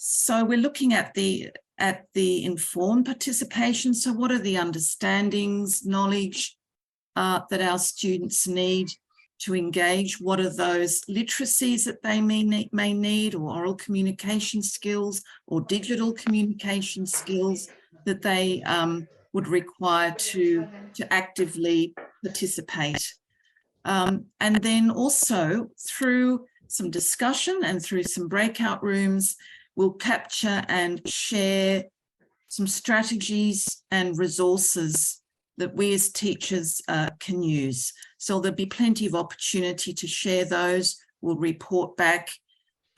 So we're looking at the informed participation. So what are the understandings, knowledge that our students need to engage? What are those literacies that they may need, or oral communication skills or digital communication skills that they would require to actively participate? And then also through some discussion and through some breakout rooms, we'll capture and share some strategies and resources that we as teachers can use. So there'll be plenty of opportunity to share those. We'll report back.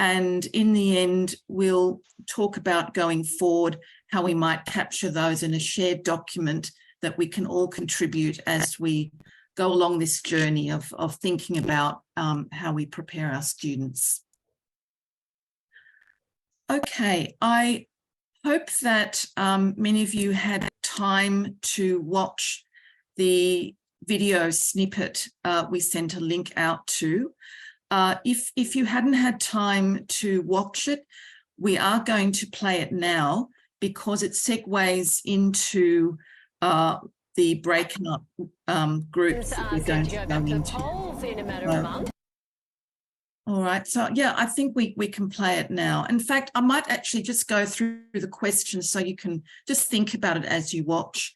And in the end, we'll talk about going forward, how we might capture those in a shared document that we can all contribute as we go along this journey of thinking about how we prepare our students. Okay, I hope that many of you had time to watch the video snippet we sent a link out to. If you hadn't had time to watch it, we are going to play it now because it segues into the breakout groups that we're going to go into. In a matter of months. All right, so yeah, I think we can play it now. In fact, I might actually just go through the questions so you can just think about it as you watch.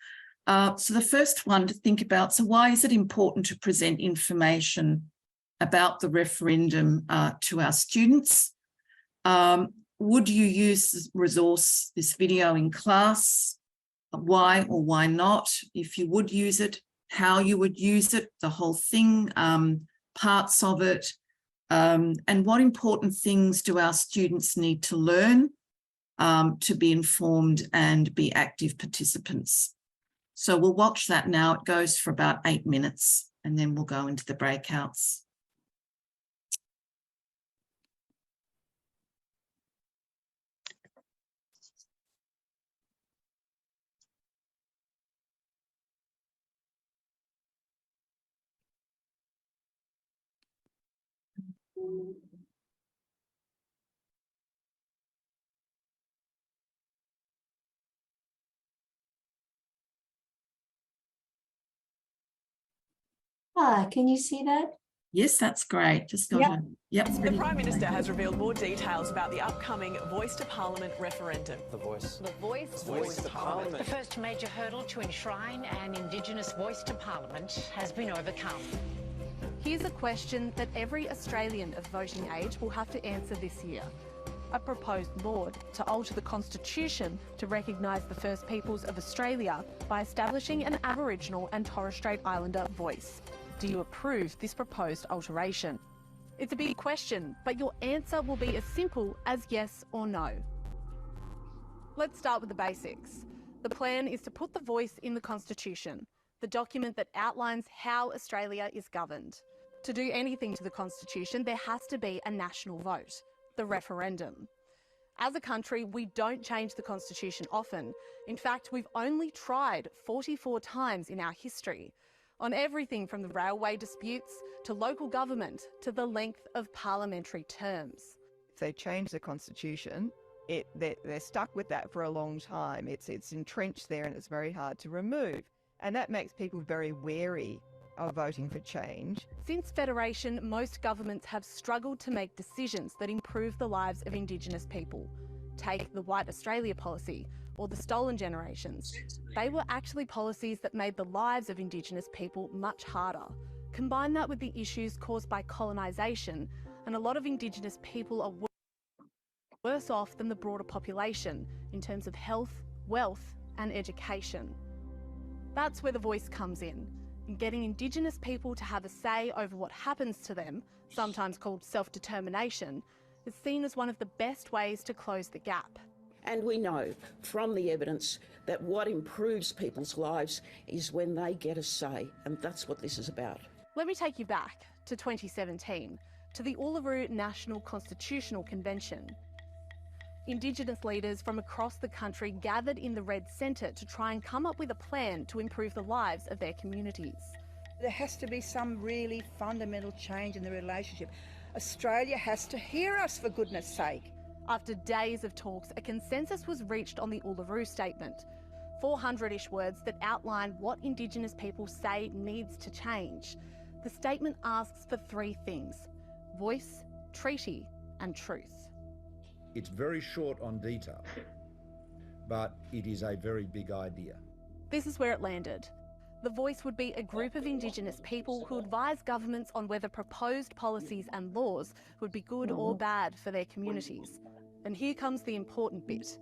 So the first one to think about, so why is it important to present information about the referendum to our students? Would you use this resource, this video in class? Why or why not? If you would use it, how you would use it, the whole thing, parts of it, and what important things do our students need to learn to be informed and be active participants? So we'll watch that now. It goes for about 8 minutes and then we'll go into the breakouts. Can you see that? Yes, that's great. Just go ahead. Yep. The Prime Minister has revealed more details about the upcoming Voice to Parliament referendum. The voice to Parliament. The first major hurdle to enshrine an Indigenous voice to Parliament has been overcome. Here's a question that every Australian of voting age will have to answer this year. A proposed law to alter the Constitution to recognise the First Peoples of Australia by establishing an Aboriginal and Torres Strait Islander voice. Do you approve this proposed alteration? It's a big question, but your answer will be as simple as yes or no. Let's start with the basics. The plan is to put the voice in the Constitution, the document that outlines how Australia is governed. To do anything to the Constitution, there has to be a national vote, the referendum. As a country, we don't change the Constitution often. In fact, we've only tried 44 times in our history, on everything from the railway disputes to local government to the length of parliamentary terms. If they change the Constitution, they're stuck with that for a long time. It's entrenched there and it's very hard to remove. And that makes people very wary of voting for change. Since Federation, most governments have struggled to make decisions that improve the lives of Indigenous people. Take the White Australia policy or the Stolen Generations. They were actually policies that made the lives of Indigenous people much harder. Combine that with the issues caused by colonisation, and a lot of Indigenous people are worse off than the broader population in terms of health, wealth and education. That's where the voice comes in getting Indigenous people to have a say over what happens to them, sometimes called self-determination, is seen as one of the best ways to close the gap. And we know from the evidence that what improves people's lives is when they get a say, and that's what this is about. Let me take you back to 2017, to the Uluru National Constitutional Convention. Indigenous leaders from across the country gathered in the Red Centre to try and come up with a plan to improve the lives of their communities. There has to be some really fundamental change in the relationship. Australia has to hear us, for goodness sake. After days of talks, a consensus was reached on the Uluru Statement, 400-ish words that outline what Indigenous people say needs to change. The statement asks for three things: voice, treaty, and truth. It's very short on detail, but it is a very big idea. This is where it landed. The Voice would be a group of Indigenous people who advise governments on whether proposed policies and laws would be good or bad for their communities. And here comes the important bit.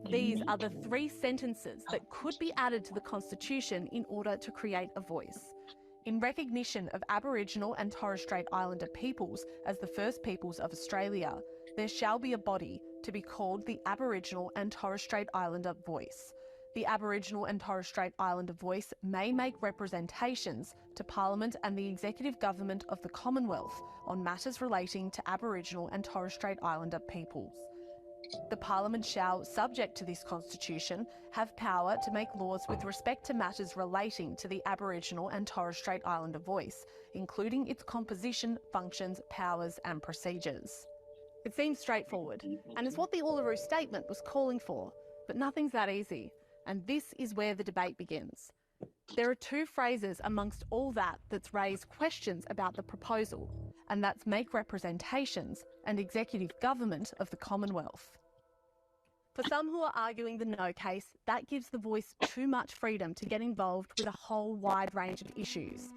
These are the three sentences that could be added to the Constitution in order to create a voice. In recognition of Aboriginal and Torres Strait Islander peoples as the first peoples of Australia, there shall be a body to be called the Aboriginal and Torres Strait Islander Voice. The Aboriginal and Torres Strait Islander Voice may make representations to Parliament and the Executive Government of the Commonwealth on matters relating to Aboriginal and Torres Strait Islander peoples. The Parliament shall, subject to this Constitution, have power to make laws with respect to matters relating to the Aboriginal and Torres Strait Islander Voice, including its composition, functions, powers and procedures. It seems straightforward, and is what the Uluru Statement was calling for, but nothing's that easy. And this is where the debate begins. There are two phrases amongst all that that's raised questions about the proposal, and that's make representations and executive government of the Commonwealth. For some who are arguing the no case, that gives the Voice too much freedom to get involved with a whole wide range of issues.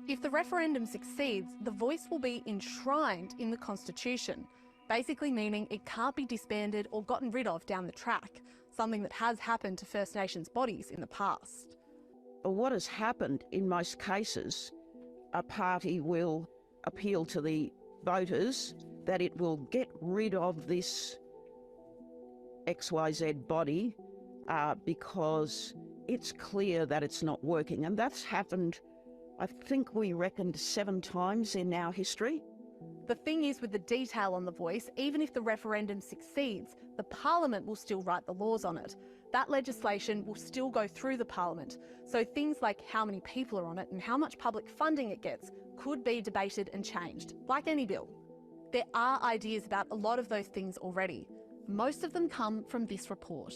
If the referendum succeeds, the Voice will be enshrined in the Constitution, basically meaning it can't be disbanded or gotten rid of down the track, something that has happened to First Nations bodies in the past. What has happened in most cases, a party will appeal to the voters that it will get rid of this XYZ body because it's clear that it's not working. And that's happened, I think we reckoned 7 times in our history. The thing is, with the detail on the Voice, even if the referendum succeeds, the Parliament will still write the laws on it. That legislation will still go through the Parliament. So things like how many people are on it and how much public funding it gets could be debated and changed, like any bill. There are ideas about a lot of those things already. Most of them come from this report.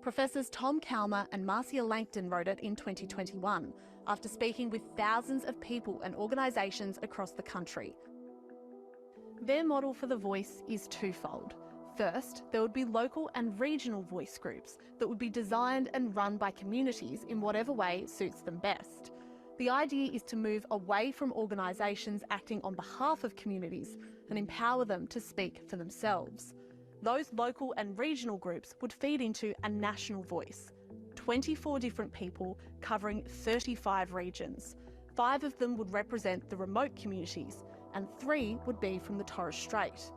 Professors Tom Calmer and Marcia Langton wrote it in 2021, after speaking with thousands of people and organisations across the country. Their model for the Voice is twofold. First, there would be local and regional voice groups that would be designed and run by communities in whatever way suits them best. The idea is to move away from organisations acting on behalf of communities and empower them to speak for themselves. Those local and regional groups would feed into a national voice. 24 different people covering 35 regions. 5 of them would represent the remote communities, and 3 would be from the Torres Strait.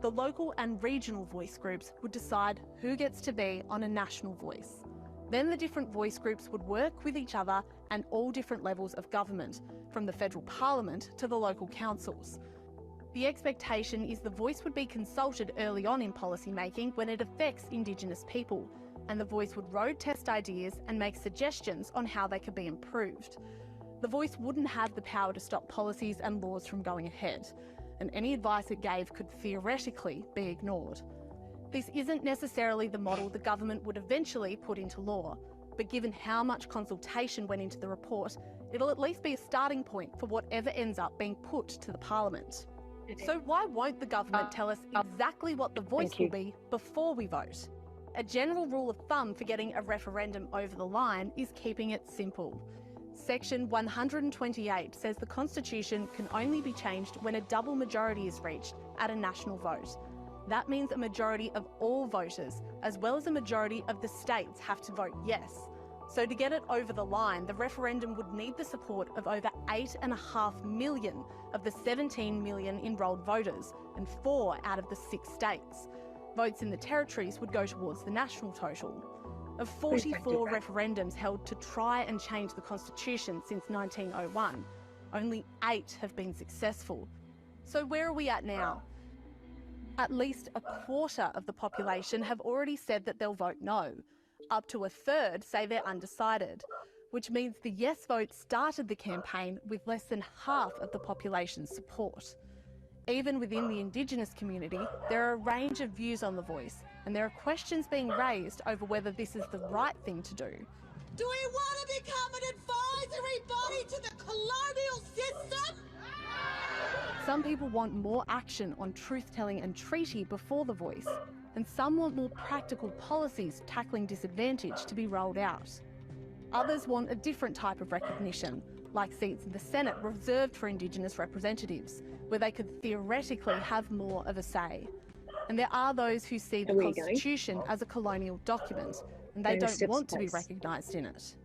The local and regional voice groups would decide who gets to be on a national voice. Then the different voice groups would work with each other and all different levels of government, from the federal parliament to the local councils. The expectation is the Voice would be consulted early on in policy making when it affects Indigenous people, and the Voice would road test ideas and make suggestions on how they could be improved. The Voice wouldn't have the power to stop policies and laws from going ahead, and any advice it gave could theoretically be ignored. This isn't necessarily the model the government would eventually put into law, but given how much consultation went into the report, it'll at least be a starting point for whatever ends up being put to the Parliament. So why won't the government tell us exactly what the Voice will be before we vote? A general rule of thumb for getting a referendum over the line is keeping it simple. Section 128 says the Constitution can only be changed when a double majority is reached at a national vote. That means a majority of all voters, as well as a majority of the states, have to vote yes. So to get it over the line, the referendum would need the support of over 8.5 million of the 17 million enrolled voters, and 4 out of the 6 states. Votes in the territories would go towards the national total. Of 44 referendums held to try and change the Constitution since 1901, only 8 have been successful. So where are we at now? At least a quarter of the population have already said that they'll vote no. Up to a third say they're undecided, which means the yes vote started the campaign with less than half of the population's support. Even within the Indigenous community, there are a range of views on the voice, and there are questions being raised over whether this is the right thing to do. Do we want to become an advisory body to the colonial system? Some people want more action on truth-telling and treaty before the voice, and some want more practical policies tackling disadvantage to be rolled out. Others want a different type of recognition, like seats in the Senate reserved for Indigenous representatives, where they could theoretically have more of a say. And there are those who see the Constitution as a colonial document, and they don't want to be recognised in it.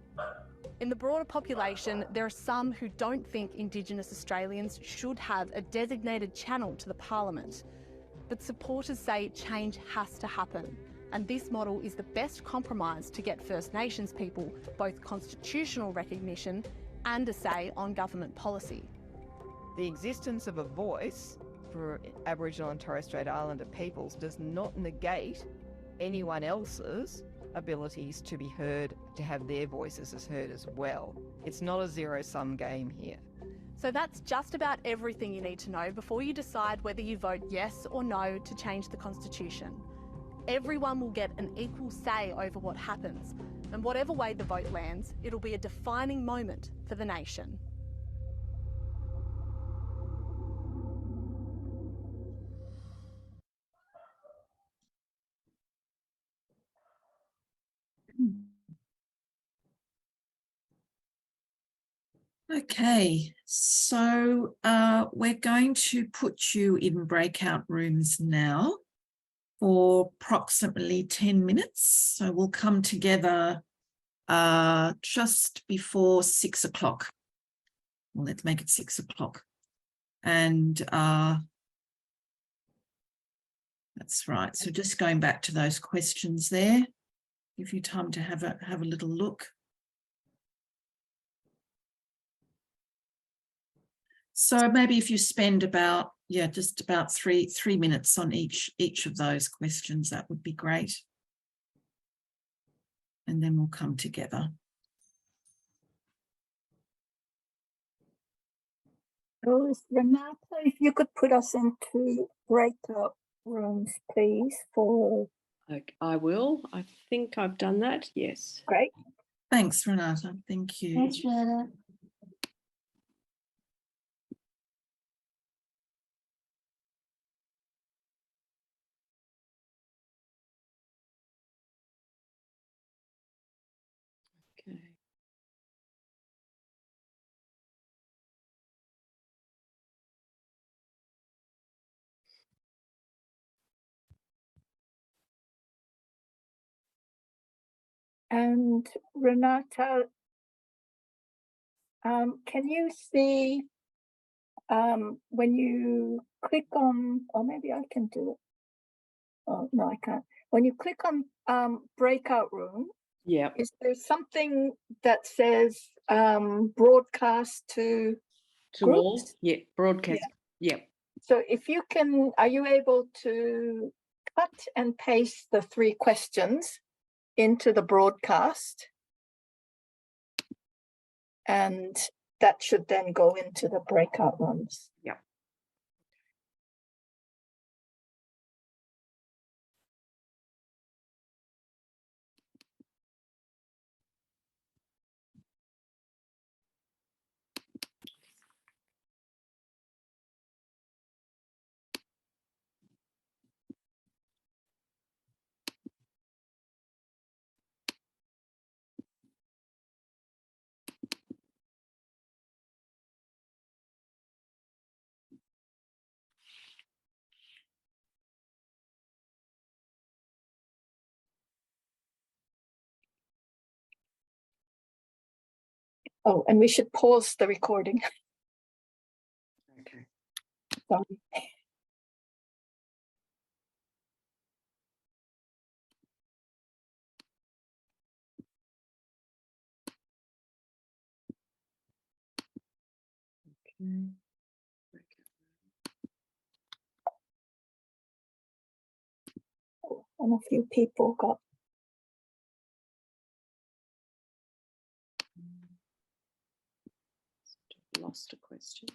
In the broader population, there are some who don't think Indigenous Australians should have a designated channel to the Parliament. But supporters say change has to happen, and this model is the best compromise to get First Nations people both constitutional recognition and a say on government policy. The existence of a voice for Aboriginal and Torres Strait Islander peoples does not negate anyone else's abilities to be heard, to have their voices as heard as well. It's not a zero-sum game here. So that's just about everything you need to know before you decide whether you vote yes or no to change the Constitution. Everyone will get an equal say over what happens, and whatever way the vote lands, it'll be a defining moment for the nation. Okay, so we're going to put you in breakout rooms now for approximately 10 minutes. So we'll come together just before 6 o'clock. Well, let's make it 6 o'clock. And that's right. So just going back to those questions there, give you time to have a little look. So maybe if you spend about, just about three minutes on each of those questions, that would be great. And then we'll come together. Rose, Renata, if you could put us into breakout rooms, please, for... Okay, I will. I think I've done that. Yes. Great. Thanks, Renata. Thank you. Thanks, Renata. Okay. And Renata, can you see when you click on, or maybe I can do it. Oh, no, I can't. When you click on breakout room, is there something that says broadcast to groups? All? Yeah, broadcast. Yeah. So if you can, are you able to cut and paste the 3 questions into the broadcast? And that should then go into the breakout rooms. Yeah. Oh, and we should pause the recording. Okay. Sorry. Okay. Oh, and a few people got. Lost a question.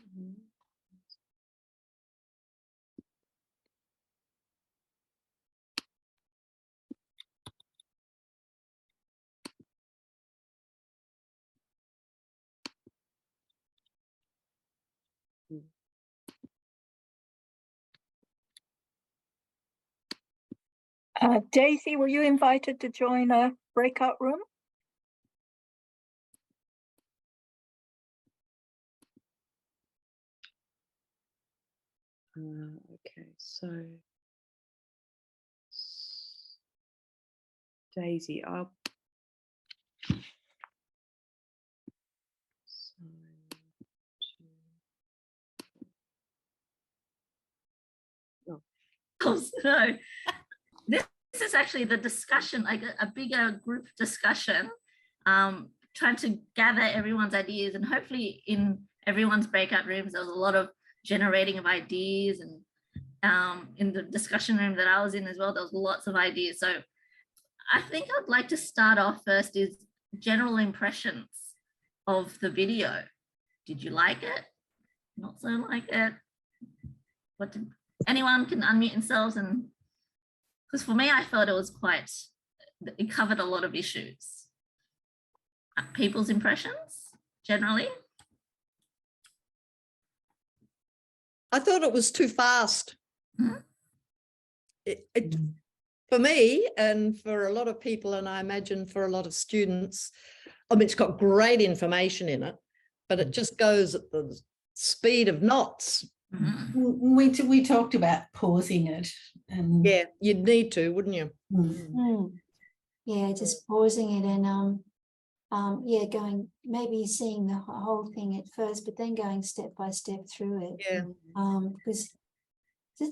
Daisy, were you invited to join a breakout room? Okay, so Daisy, up. Oh, so this is actually the discussion, like a bigger group discussion, trying to gather everyone's ideas, and hopefully in everyone's breakout rooms, there was a lot of generating of ideas, and in the discussion room that I was in as well, there was lots of ideas. So I think I'd like to start off first is general impressions of the video. Did you like it? Not so like it? What did anyone can unmute themselves? And because for me, I felt it covered a lot of issues. People's impressions generally. I thought it was too fast. For me and for a lot of people, and I imagine for a lot of students, I mean, it's got great information in it, but it just goes at the speed of knots. We talked about pausing it, and yeah, you'd need to, wouldn't you? Yeah, just pausing it and yeah, going maybe seeing the whole thing at first, but then going step by step through it. Yeah. Because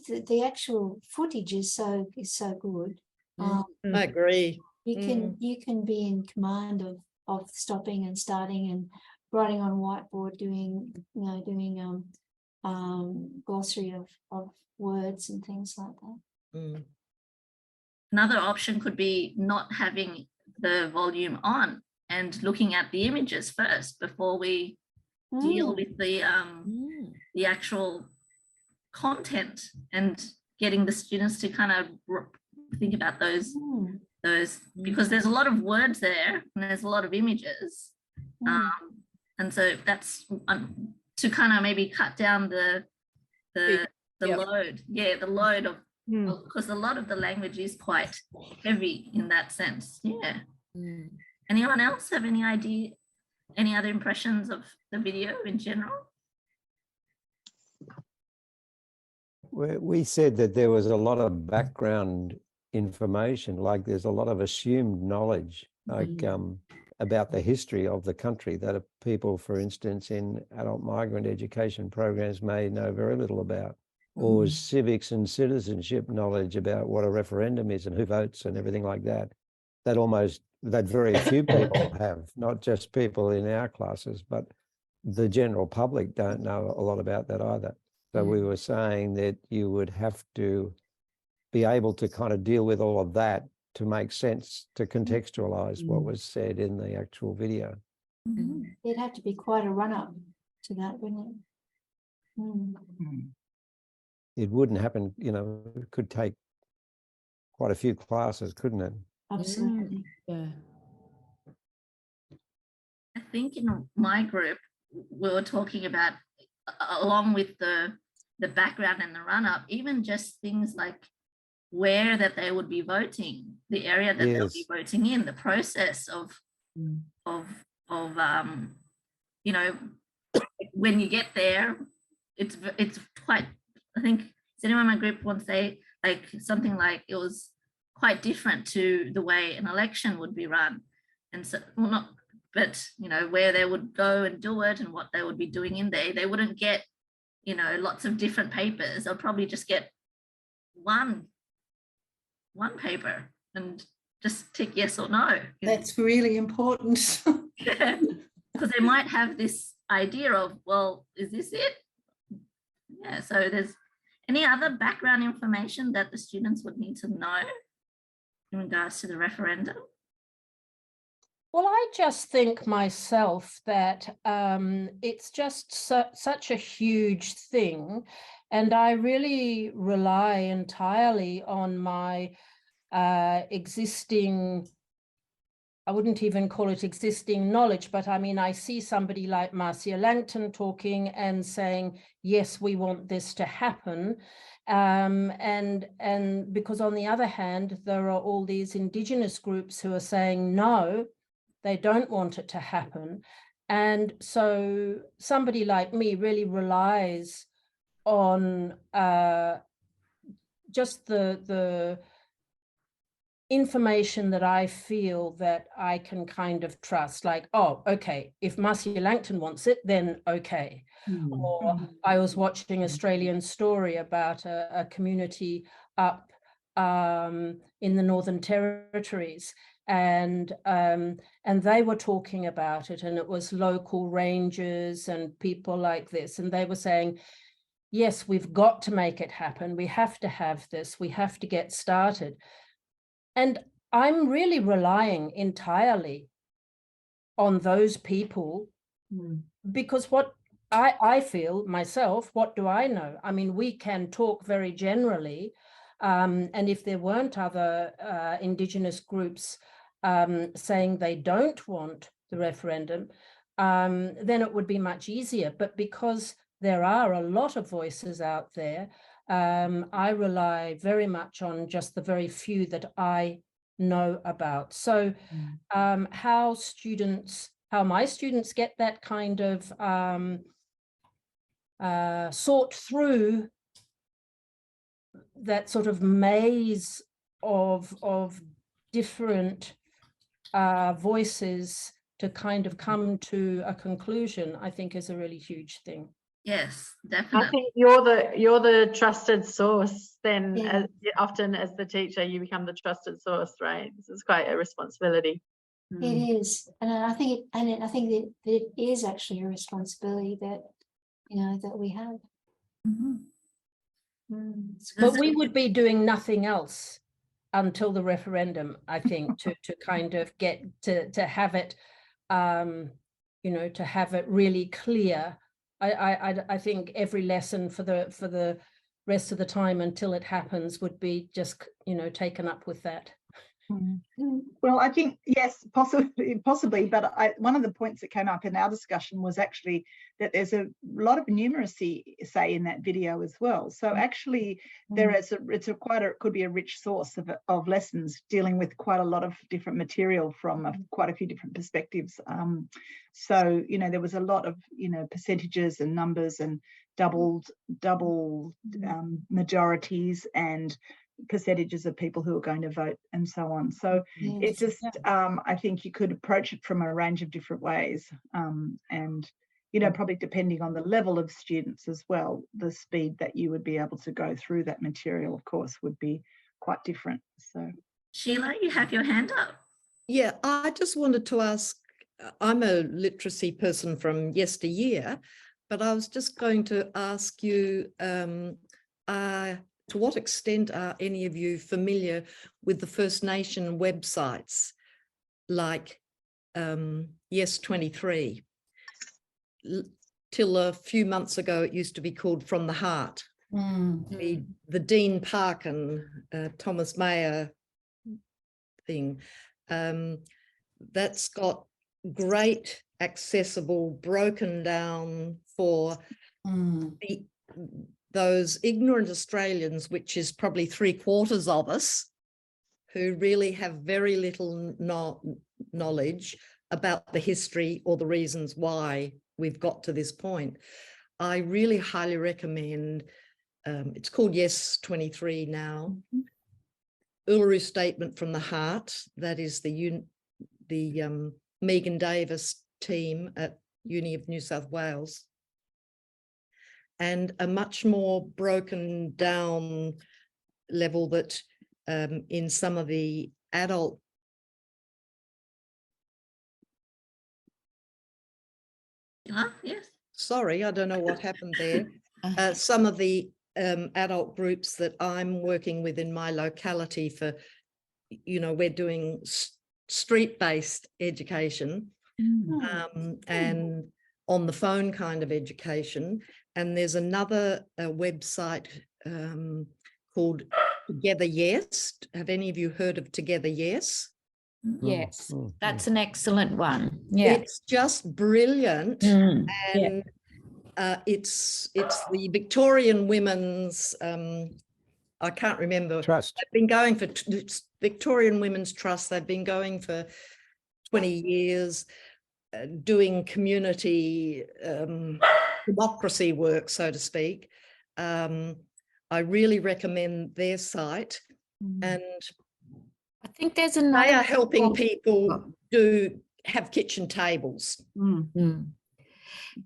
the actual footage is so good. I agree. You can be in command of stopping and starting and writing on whiteboard, doing glossary of words and things like that. Another option could be not having the volume on and looking at the images first before we deal with the actual content, and getting the students to kind of think about those because there's a lot of words there and there's a lot of images, and so that's to kind of maybe cut down the load. Yeah, the load of, because a lot of the language is quite heavy in that sense. Yeah. Anyone else have any idea, any other impressions of the video in general? We said that there was a lot of background information, like there's a lot of assumed knowledge, like about the history of the country that people, for instance, in adult migrant education programs may know very little about, or civics and citizenship knowledge about what a referendum is and who votes and everything like that. That very few people have, not just people in our classes, but the general public don't know a lot about that either. So we were saying that you would have to be able to kind of deal with all of that to make sense, to contextualize what was said in the actual video. It'd have to be quite a run-up to that, wouldn't it? It wouldn't happen, it could take quite a few classes, couldn't it? Absolutely. Yeah. I think in my group, we were talking about, along with the background and the run-up, even just things like where that they would be voting, the area that they'll be voting in, the process of when you get there, it's quite, I think, does anyone in my group want to say like something like it was quite different to the way an election would be run? And so, well, not, but where they would go and do it and what they would be doing in there, they wouldn't get lots of different papers. They'll probably just get one paper and just tick yes or no. That's really important. Because they might have this idea of, well, is this it? Yeah, so there's any other background information that the students would need to know in regards to the referendum? Well, I just think myself that it's just such a huge thing, and I really rely entirely on my existing I wouldn't even call it existing knowledge, but I mean, I see somebody like Marcia Langton talking and saying, yes, we want this to happen. And because on the other hand, there are all these Indigenous groups who are saying, no, they don't want it to happen. And so somebody like me really relies on just the information that I feel that I can kind of trust, like, oh, okay, if Marcia Langton wants it, then okay. Or I was watching Australian Story about a community up in the Northern Territories, and they were talking about it, and it was local rangers and people like this, and they were saying, yes, we've got to make it happen. We have to have this. We have to get started. And I'm really relying entirely on those people because what I feel myself, what do I know? I mean, we can talk very generally. And if there weren't other Indigenous groups saying they don't want the referendum, then it would be much easier. But because there are a lot of voices out there, I rely very much on just the very few that I know about. So how my students get that kind of sort through that sort of maze of different voices to kind of come to a conclusion, I think is a really huge thing. Yes, definitely. I think you're the trusted source then. As, often as the teacher, you become the trusted source, right? This is quite a responsibility. It is, and I think that it is actually a responsibility that that we have. But we would be doing nothing else until the referendum, I think, to kind of get to have it, to have it really clear. I think every lesson for the rest of the time until it happens would be just taken up with that. Well, I think yes, possibly, but one of the points that came up in our discussion was actually that there's a lot of numeracy, say, in that video as well. So actually, it could be a rich source of lessons dealing with quite a lot of different material from quite a few different perspectives. So there was a lot of percentages and numbers and double majorities and percentages of people who are going to vote and so on. So it just I think you could approach it from a range of different ways, and probably depending on the level of students as well, the speed that you would be able to go through that material, of course, would be quite different. So Sheila, you have your hand up. Yeah, I just wanted to ask, I'm a literacy person from yesteryear, but I was just going to ask you, to what extent are any of you familiar with the First Nation websites like Yes 23? Till a few months ago, it used to be called From the Heart. The Dean Park and Thomas Mayer thing. That's got great, accessible, broken down for those ignorant Australians, which is probably 3/4 of us, who really have very little knowledge about the history or the reasons why we've got to this point. I really highly recommend, it's called Yes 23 now, Uluru Statement from the Heart. That is the Megan Davis team at Uni of New South Wales. And a much more broken down level that in some of the adult yes. Sorry, I don't know what happened there. Some of the adult groups that I'm working with in my locality for, we're doing street-based education and on the phone kind of education. And there's another website called Together Yes. Have any of you heard of Together Yes? Yes, that's an excellent one. Yeah. It's just brilliant. Mm, And it's the Victorian Women's, I can't remember. Trust. They've been going for Victorian Women's Trust. They've been going for 20 years, doing community democracy work, so to speak. I really recommend their site, and I think there's another. They are helping people have kitchen tables.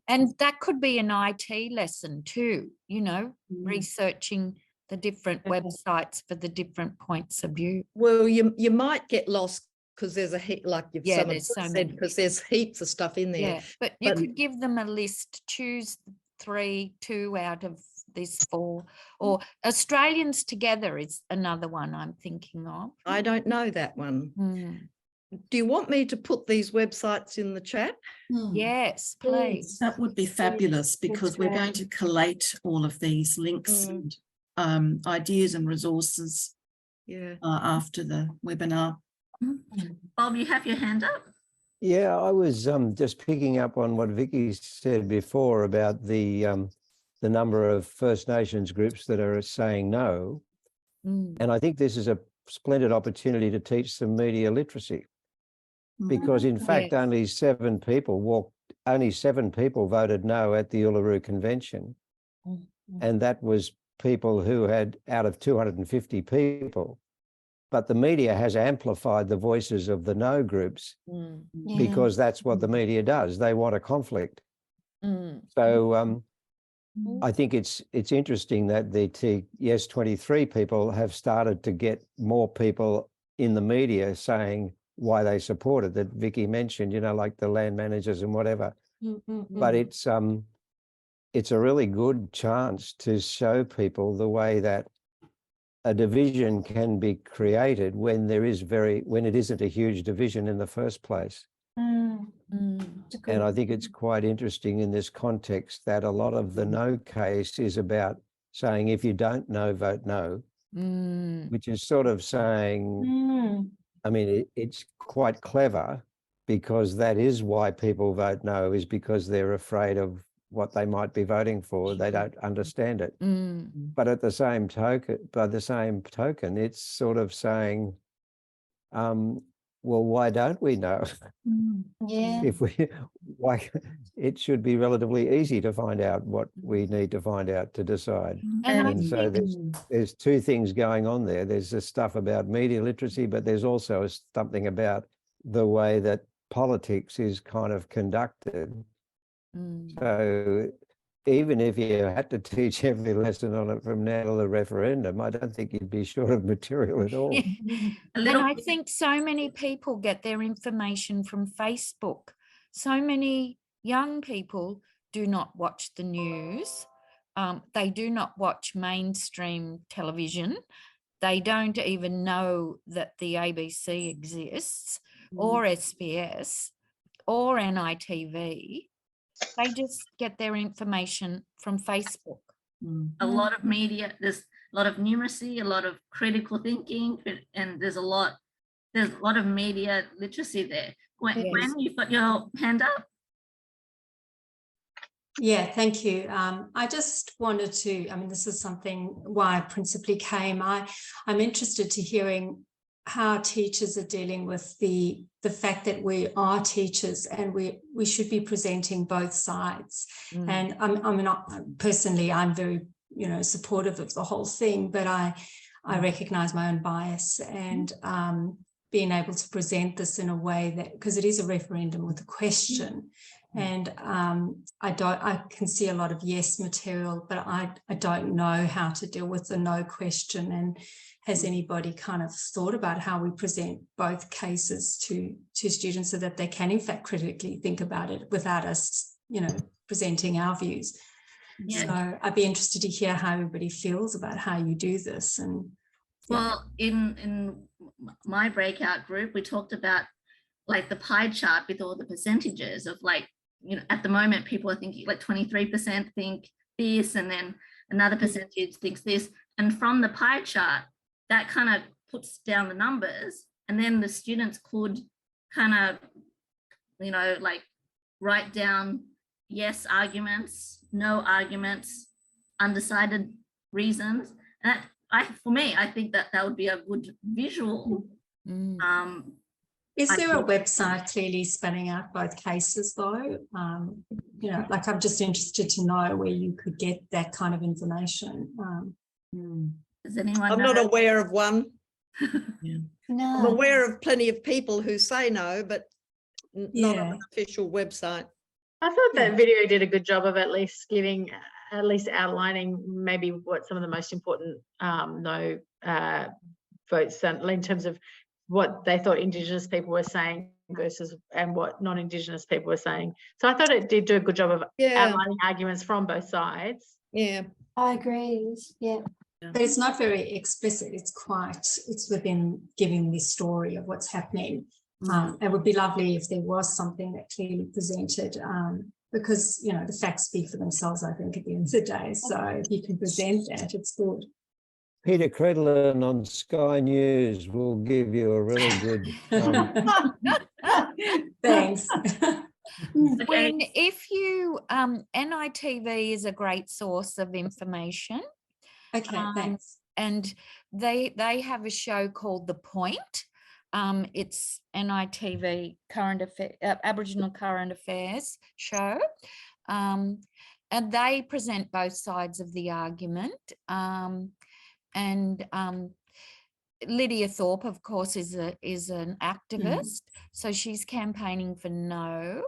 And that could be an IT lesson too, you know, researching the different websites for the different points of view. Well, you might get lost because there's a heap, like you've there's so said, because there's heaps of stuff in there. Yeah, but you could give them a list, choose 2 out of these 4, or Australians Together is another one I'm thinking of. I don't know that one. Do you want me to put these websites in the chat? Yes, please. That would be fabulous, because we're going to collate all of these links and ideas and resources after the webinar. Bob, you have your hand up? Yeah, I was just picking up on what Vicky said before about the number of First Nations groups that are saying no. And I think this is a splendid opportunity to teach some media literacy, because in fact only 7 people voted no at the Uluru Convention, and that was people who had, out of 250 people. But the media has amplified the voices of the no groups because that's what the media does. They want a conflict. So I think it's interesting that the Yes 23 people have started to get more people in the media saying why they support it, that Vicky mentioned, you know, like the land managers and whatever. But it's a really good chance to show people the way that a division can be created when it isn't a huge division in the first place. And I think it's quite interesting in this context that a lot of the no case is about saying, if you don't know, vote no, which is sort of saying, I mean, it's quite clever, because that is why people vote no, is because they're afraid of what they might be voting for. They don't understand it. But at the same token, it's sort of saying, well, why don't we know? It should be relatively easy to find out what we need to find out to decide. And so there's 2 things going on there. There's this stuff about media literacy, but there's also something about the way that politics is kind of conducted. So even if you had to teach every lesson on it from now to the referendum, I don't think you'd be short of material at all. And I think so many people get their information from Facebook. So many young people do not watch the news. They do not watch mainstream television. They don't even know that the ABC exists, or SBS, or NITV. They just get their information from Facebook. A lot of media, there's a lot of numeracy, a lot of critical thinking, and there's a lot of media literacy there. Gwen, you've got your hand up. Yeah, thank you. I just wanted to, I mean, this is something why I principally came. I'm interested to hearing how teachers are dealing with the fact that we are teachers and we should be presenting both sides. And personally, I'm very, supportive of the whole thing, but I recognize my own bias, and being able to present this in a way that, because it is a referendum with a question, and I can see a lot of yes material, but I don't know how to deal with the no question. And has anybody kind of thought about how we present both cases to students so that they can in fact critically think about it without us, presenting our views? So I'd be interested to hear how everybody feels about how you do this. And well, in my breakout group, we talked about like the pie chart with all the percentages of at the moment people are thinking like 23% think this, and then another percentage thinks this, and from the pie chart that kind of puts down the numbers, and then the students could kind of, you know, like write down yes arguments, no arguments, undecided reasons. And for me, I think that would be a good visual. Is there a website clearly spelling out both cases though? You know, like I'm just interested to know where you could get that kind of information. Does anyone I'm know? not aware of one. No. I'm aware of plenty of people who say no, but not on an official website. I thought that video did a good job of at least outlining maybe what some of the most important no votes in terms of what they thought Indigenous people were saying versus and what non-Indigenous people were saying. So I thought it did do a good job of outlining arguments from both sides. Yeah, I agree. Yeah. But it's not very explicit. It's within giving the story of what's happening. It would be lovely if there was something that clearly presented, because, you know, the facts speak for themselves, I think, at the end of the day. So if you can present that, it's good. Peter Credlin on Sky News will give you a really good. Thanks. If you NITV is a great source of information. Okay, thanks. And they have a show called The Point. It's NITV Aboriginal Current Affairs show. And they present both sides of the argument. And Lydia Thorpe, of course, is an activist. So she's campaigning for no.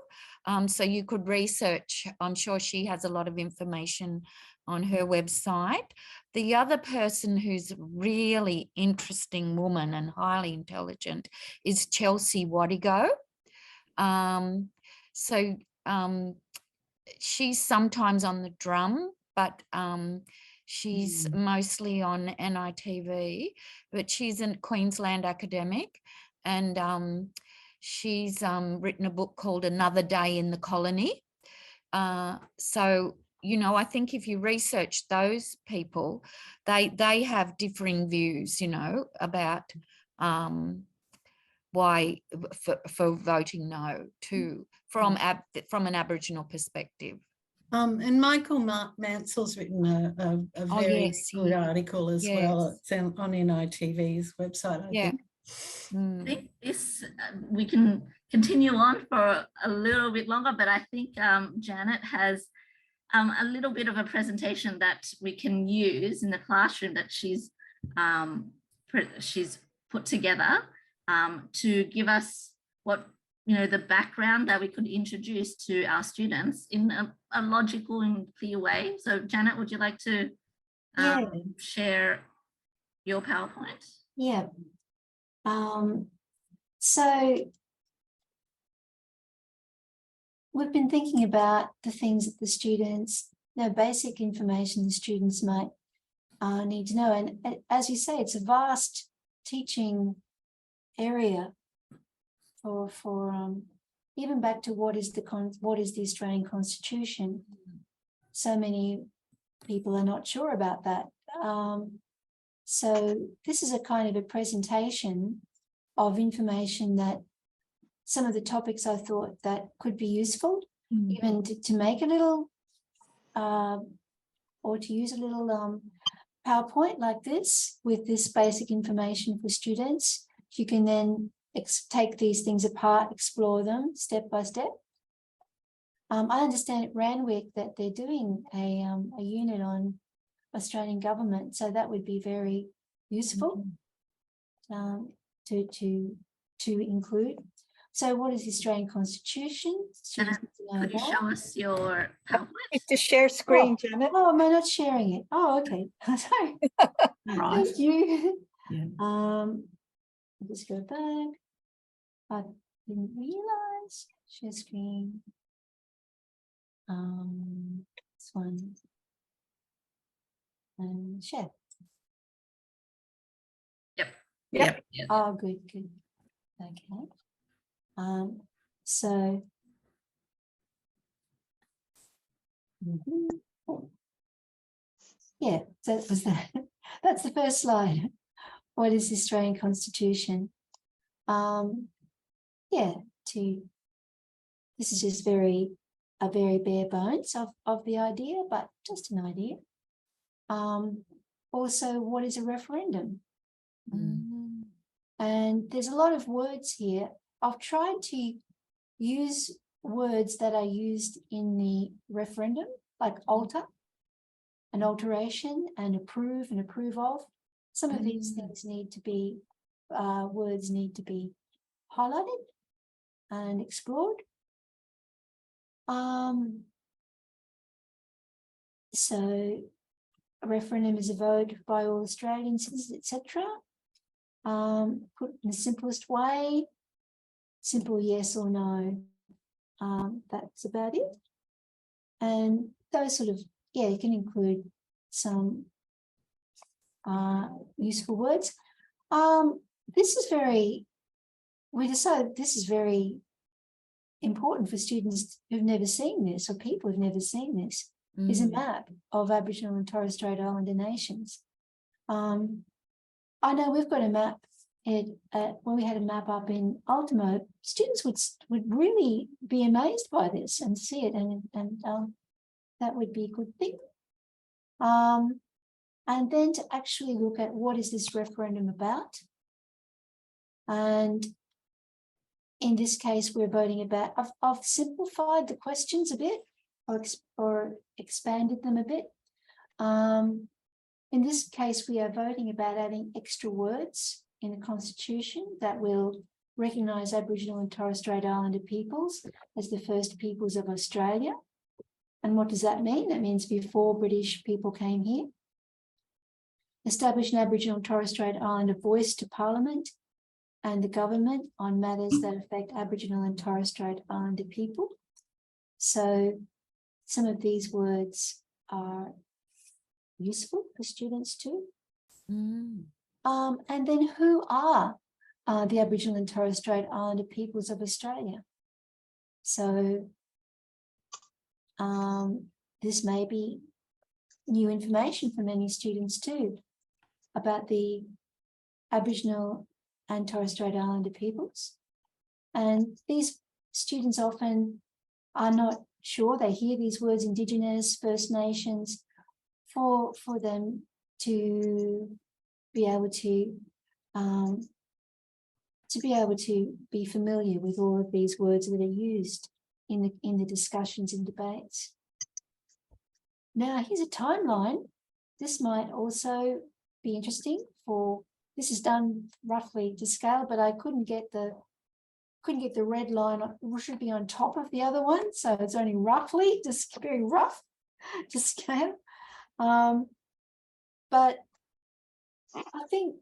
So you could research. I'm sure she has a lot of information on her website. The other person who's really interesting woman and highly intelligent is Chelsea Wadigo. She's sometimes on the drum, but she's mostly on NITV, but she's a Queensland academic, and she's written a book called Another Day in the Colony. So, you know, I think if you research those people, they have differing views, you know, about why for voting no too, from an Aboriginal perspective. And Michael Mansell's written a very good article as well. It's on NITV's website, I think. I think this we can continue on for a little bit longer, but I think Janet has a little bit of a presentation that we can use in the classroom that she's put together to give us what, you know, the background that we could introduce to our students in a logical and clear way. So Janet, would you like to share your PowerPoint? Yeah. So we've been thinking about the things that the students, basic information the students might need to know. And as you say, it's a vast teaching area for even back to what is the Australian Constitution. So many people are not sure about that. So this is a kind of a presentation of information that some of the topics I thought that could be useful, even to make a little or to use a little PowerPoint like this with this basic information for students. You can then take these things apart, explore them step by step. I understand at Randwick that they're doing a unit on Australian government, so that would be very useful to include. So what is the Australian Constitution? Could you show us your PowerPoint? To share screen, Janet. Oh, am I not sharing it? Oh, okay. Sorry. Right. Thank you. I'll just go back. I didn't realize. Share screen. This one. And share. Yep. Oh, good. Okay. So yeah, so that was that. That's the first slide. What is the Australian Constitution? Yeah, this is just a very bare bones of the idea, but just an idea. Also, what is a referendum? And there's a lot of words here. I've tried to use words that are used in the referendum, like alter, an alteration, and approve and approve of. Some of these things need to be, words need to be highlighted and explored. So a referendum is a vote by all Australian citizens, etc. Put in the simplest way, simple yes or no. That's about it. And those sort of, yeah, you can include some useful words. This is very, we decided this is very important for students who've never seen this, or people who've never seen this, is a map of Aboriginal and Torres Strait Islander nations. I know we've got a map when we had a map up in Ultimo. Students would really be amazed by this and see it, and that would be a good thing. And then to actually look at what is this referendum about. And in this case, we're voting about, I've simplified the questions a bit or expanded them a bit. In this case, we are voting about adding extra words in the Constitution that will recognise Aboriginal and Torres Strait Islander peoples as the first peoples of Australia. And what does that mean? That means before British people came here. Establish an Aboriginal and Torres Strait Islander voice to Parliament and the government on matters that affect Aboriginal and Torres Strait Islander people. So some of these words are useful for students too. And then who are the Aboriginal and Torres Strait Islander peoples of Australia? So this may be new information for many students too about the Aboriginal and Torres Strait Islander peoples. And these students often are not sure. They hear these words, Indigenous, First Nations, for them to be able to be familiar with all of these words that are used in the discussions and debates. Now, here's a timeline. This might also be interesting for, this is done roughly to scale, but I couldn't get the red line, it should be on top of the other one. So it's only roughly, just very rough to scale. But I think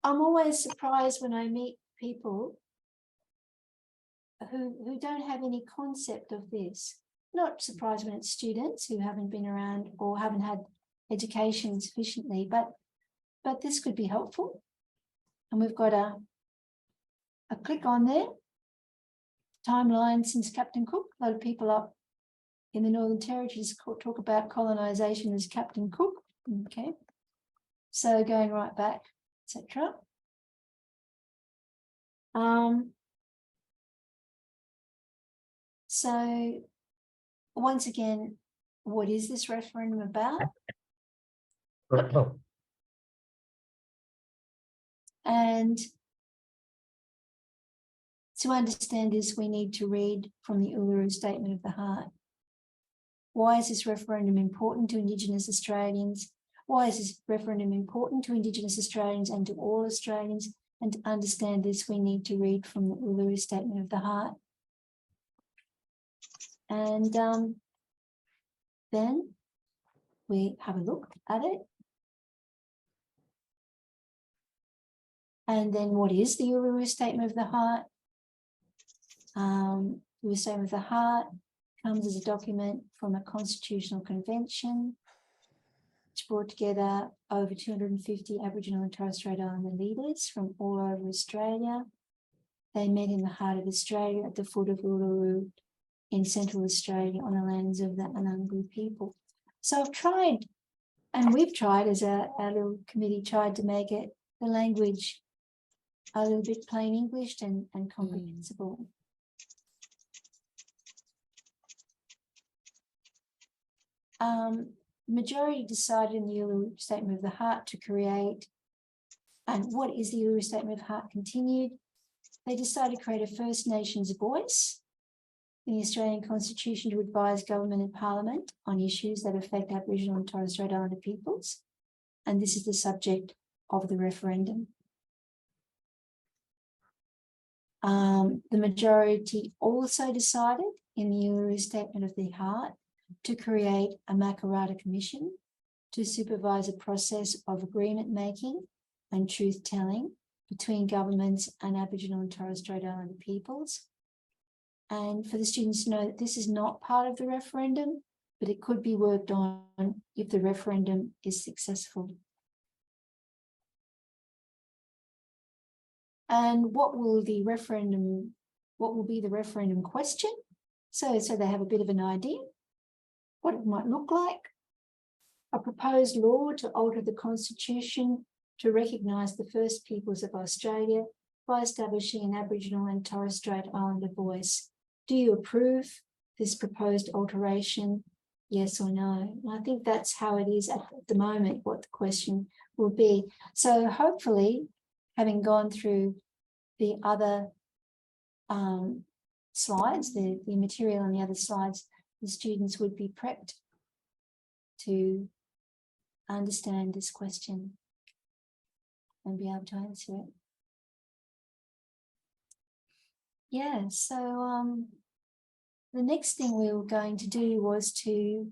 I'm always surprised when I meet people who don't have any concept of this. Not surprised when it's students who haven't been around or haven't had education sufficiently, but this could be helpful. And we've got a click on there, timeline since Captain Cook. A lot of people up in the Northern Territory talk about colonisation as Captain Cook. Okay, so going right back, etc. So once again, what is this referendum about? And to understand this, we need to read from the Uluru Statement of the Heart. Why is this referendum important to Indigenous Australians? Why is this referendum important to Indigenous Australians and to all Australians? And to understand this, we need to read from the Uluru Statement of the Heart. And then we have a look at it. And then what is the Uluru Statement of the Heart? Uluru Statement of the Heart comes as a document from a constitutional convention which brought together over 250 Aboriginal and Torres Strait Islander leaders from all over Australia. They met in the heart of Australia at the foot of Uluru in Central Australia on the lands of the Anangu people. So I've tried, and we've tried as our little committee, tried to make it the language a little bit plain English and comprehensible. Majority decided in the Uluru Statement of the Heart to create, and what is the Uluru Statement of Heart continued? They decided to create a First Nations voice in the Australian Constitution to advise government and parliament on issues that affect Aboriginal and Torres Strait Islander peoples. And this is the subject of the referendum. The majority also decided in the Uluru Statement of the Heart to create a Makarrata Commission to supervise a process of agreement making and truth telling between governments and Aboriginal and Torres Strait Islander peoples. And for the students to know that this is not part of the referendum, but it could be worked on if the referendum is successful. And what will be the referendum question? So they have a bit of an idea what it might look like. A proposed law to alter the Constitution to recognise the First Peoples of Australia by establishing an Aboriginal and Torres Strait Islander voice. Do you approve this proposed alteration? Yes or no? And I think that's how it is at the moment, what the question will be. So hopefully, having gone through the other slides, the material on the other slides, the students would be prepped to understand this question and be able to answer it. Yeah, so the next thing we were going to do was to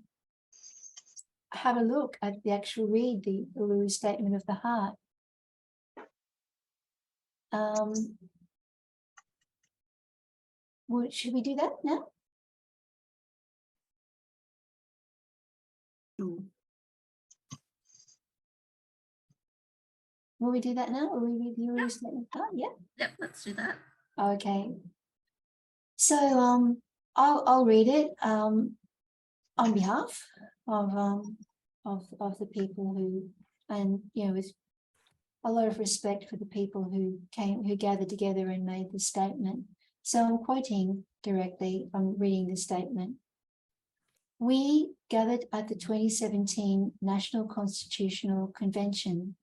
have a look at the actual read, the Uluru Statement of the Heart. Should we do that now? Will we do that now? Will we read the Uluru Statement of the Heart? Yeah. Yep, let's do that. Okay. So I'll read it on behalf of the people who, and you know, with a lot of respect for the people who gathered together and made the statement. So I'm quoting directly, I'm reading the statement. We gathered at the 2017 National Constitutional Convention,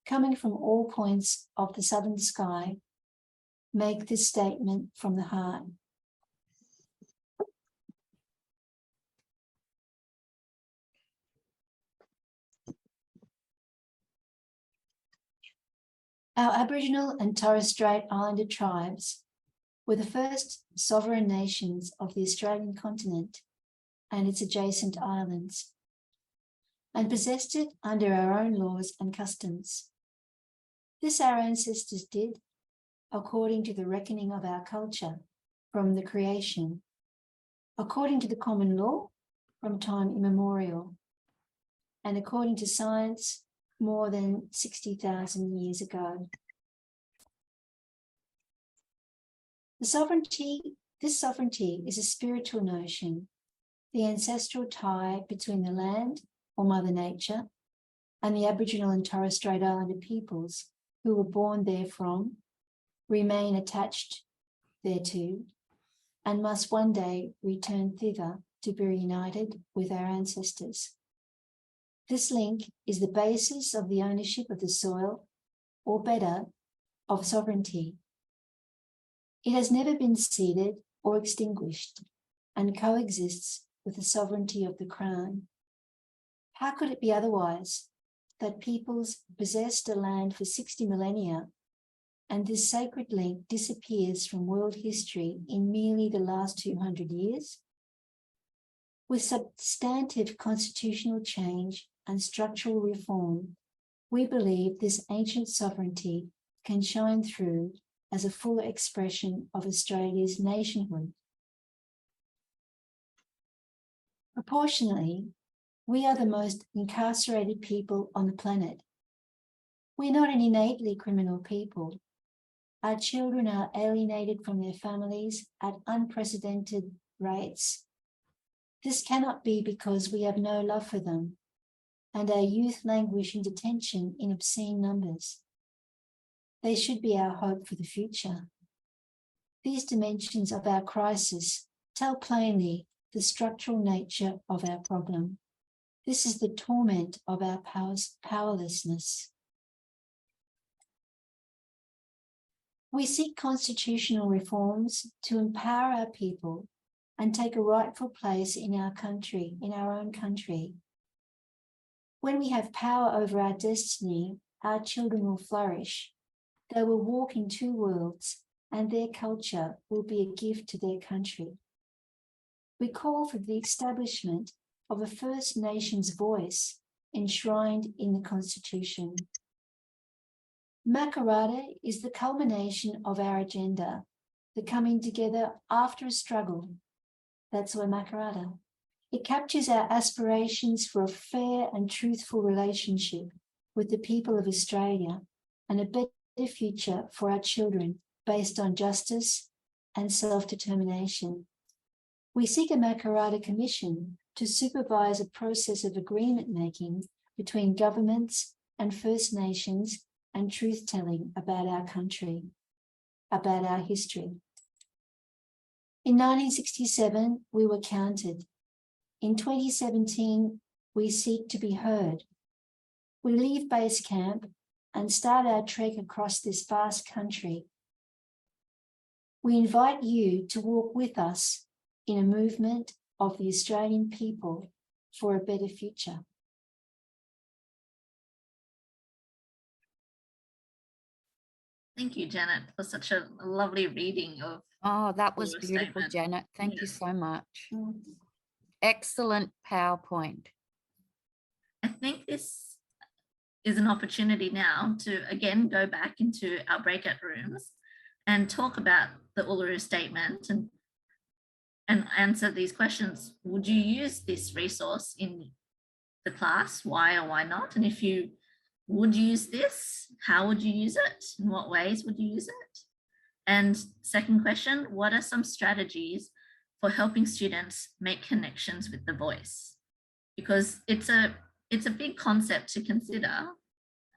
coming from all points of the southern sky, make this statement from the heart. Our Aboriginal and Torres Strait Islander tribes were the first sovereign nations of the Australian continent and its adjacent islands, and possessed it under our own laws and customs. This our ancestors did according to the reckoning of our culture from the creation, according to the common law from time immemorial, and according to science more than 60,000 years ago. This sovereignty is a spiritual notion, the ancestral tie between the land, or Mother Nature, and the Aboriginal and Torres Strait Islander peoples who were born therefrom, remain attached thereto, and must one day return thither to be reunited with our ancestors. This link is the basis of the ownership of the soil, or better, of sovereignty. It has never been ceded or extinguished, and coexists with the sovereignty of the Crown. How could it be otherwise that peoples possessed a land for 60 millennia, and this sacred link disappears from world history in merely the last 200 years? With substantive constitutional change and structural reform, we believe this ancient sovereignty can shine through as a fuller expression of Australia's nationhood. Proportionally, we are the most incarcerated people on the planet. We're not an innately criminal people. Our children are alienated from their families at unprecedented rates. This cannot be because we have no love for them, and our youth languish in detention in obscene numbers. They should be our hope for the future. These dimensions of our crisis tell plainly the structural nature of our problem. This is the torment of our powerlessness. We seek constitutional reforms to empower our people and take a rightful place in our country, in our own country. When we have power over our destiny, our children will flourish. They will walk in two worlds, and their culture will be a gift to their country. We call for the establishment of a First Nations voice enshrined in the Constitution. Makarrata is the culmination of our agenda, the coming together after a struggle. That's why Makarrata. It captures our aspirations for a fair and truthful relationship with the people of Australia and a better future for our children based on justice and self-determination. We seek a Makarrata Commission to supervise a process of agreement making between governments and First Nations and truth-telling about our country, about our history. In 1967, we were counted. In 2017, we seek to be heard. We leave base camp and start our trek across this vast country. We invite you to walk with us in a movement of the Australian people for a better future. Thank you, Janet, for such a lovely reading of. Oh, that was your beautiful, statement. Janet. Thank you Yes. so much. Excellent PowerPoint. I think this is an opportunity now to again go back into our breakout rooms and talk about the Uluru Statement and answer these questions. Would you use this resource in the class? Why or why not? And if you would use this, how would you use it? In what ways would you use it? And second question, what are some strategies for helping students make connections with the voice? Because it's a big concept to consider.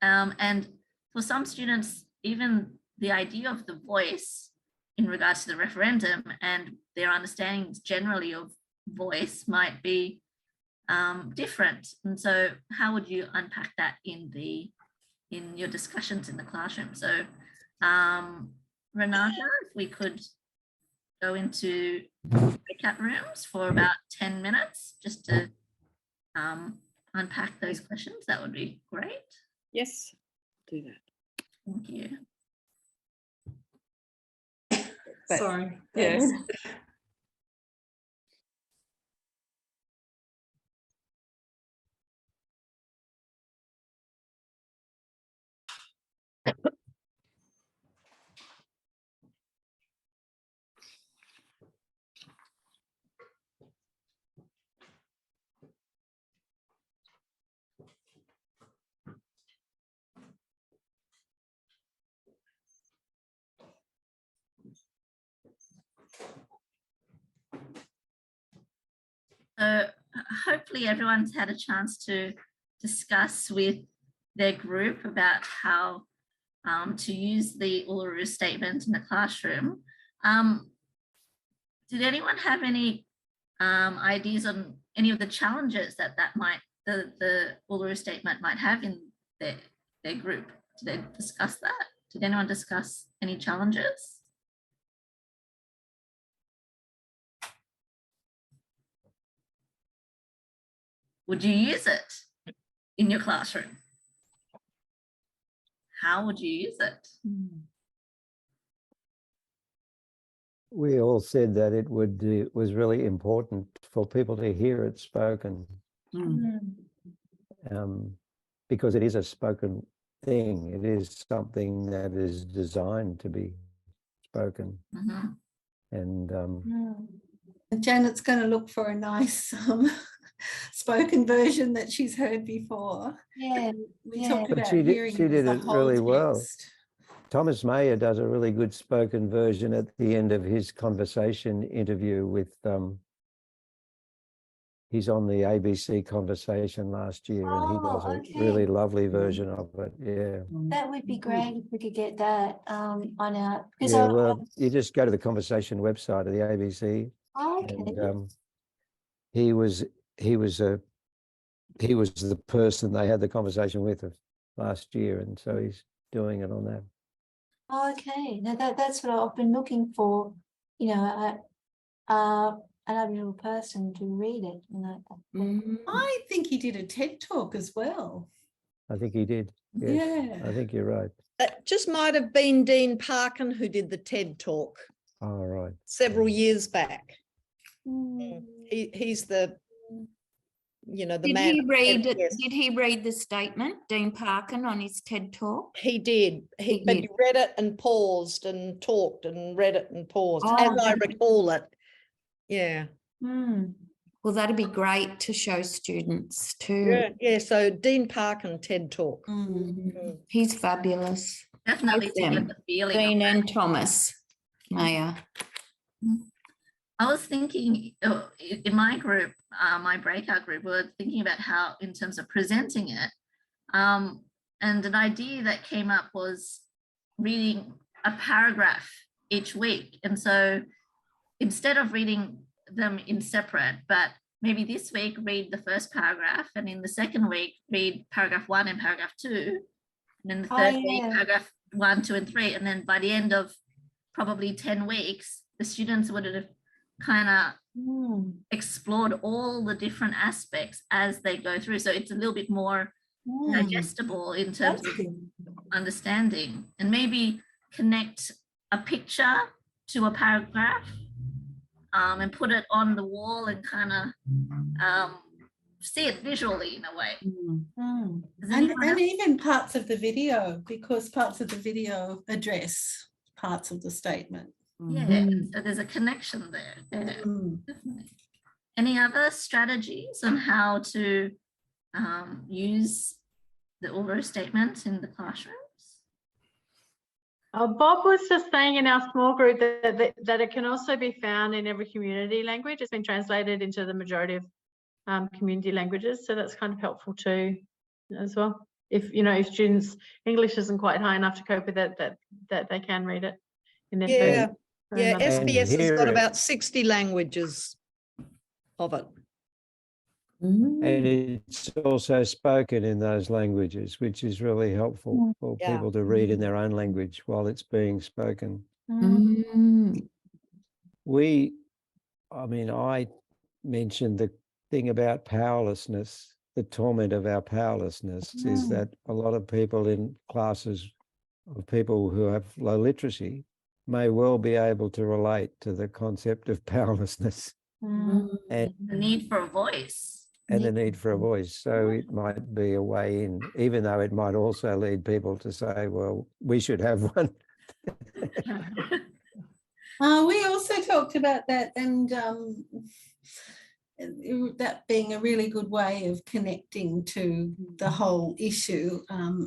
And for some students, even the idea of the voice in regards to the referendum and their understandings generally of voice might be different. And so how would you unpack that in your discussions in the classroom? So Renata, if we could go into breakout rooms for about 10 minutes just to unpack those questions, that would be great. Yes, do that. Thank you. Sorry. Thanks. Yeah. So hopefully everyone's had a chance to discuss with their group about how to use the Uluru Statement in the classroom. Did anyone have any ideas on any of the challenges that the Uluru Statement might have in their group? Did they discuss that? Did anyone discuss any challenges? Would you use it in your classroom? How would you use it? We all said that it was really important for people to hear it spoken, because it is a spoken thing. It is something that is designed to be spoken. And And Janet's going to look for a nice spoken version that she's heard before. Yeah, we talked but about she hearing did as a it whole really well. text. Thomas Mayer does a really good spoken version at the end of his conversation interview with he's on the ABC Conversation last year, and he does a really lovely version of it. Yeah. That would be great if we could get that on our. Yeah, well, you just go to the Conversation website of the ABC. Okay. And he was the person they had the conversation with last year, and so he's doing it on that. Okay, now that's what I've been looking for. You know, an Aboriginal person to read it. I think he did a TED talk as well. I think he did. Yes, Yeah. I think you're right. That just might have been Dean Parkin who did the TED talk. All right. Several years back. He's the, you know, the man. Did he read the statement, Dean Parkin, on his TED talk? He did. But he read it and paused and talked and read it and paused, as I recall it. Yeah. Well, that'd be great to show students too. Yeah. So Dean Parkin TED talk. He's fabulous. Definitely to get the feeling. Dean and Thomas Mayer. I was thinking in my group, my breakout group, we were thinking about how, in terms of presenting it, and an idea that came up was reading a paragraph each week. And so instead of reading them in separate, but maybe this week read the first paragraph, and in the second week read paragraph 1 and paragraph 2, and then the third week paragraph 1, 2, and 3, and then by the end of probably 10 weeks, the students would have kind of explored all the different aspects as they go through. So it's a little bit more digestible in terms of understanding, and maybe connect a picture to a paragraph and put it on the wall and kind of see it visually in a way. And even parts of the video, because parts of the video address parts of the statement. Yeah, so there's a connection there. Definitely. Any other strategies on how to use the Uluru Statement in the classrooms? Bob was just saying in our small group that it can also be found in every community language. It's been translated into the majority of community languages, so that's kind of helpful too, as well. If students' English isn't quite high enough to cope with it, that they can read it in their first. Yeah, SBS has got about 60 languages of it. And it's also spoken in those languages, which is really helpful for people to read in their own language while it's being spoken. I mentioned the thing about powerlessness. The torment of our powerlessness is that a lot of people in classes of people who have low literacy may well be able to relate to the concept of powerlessness and the need for a voice. And the need for a voice. So it might be a way in, even though it might also lead people to say, well, we should have one. We also talked about that, and that being a really good way of connecting to the whole issue,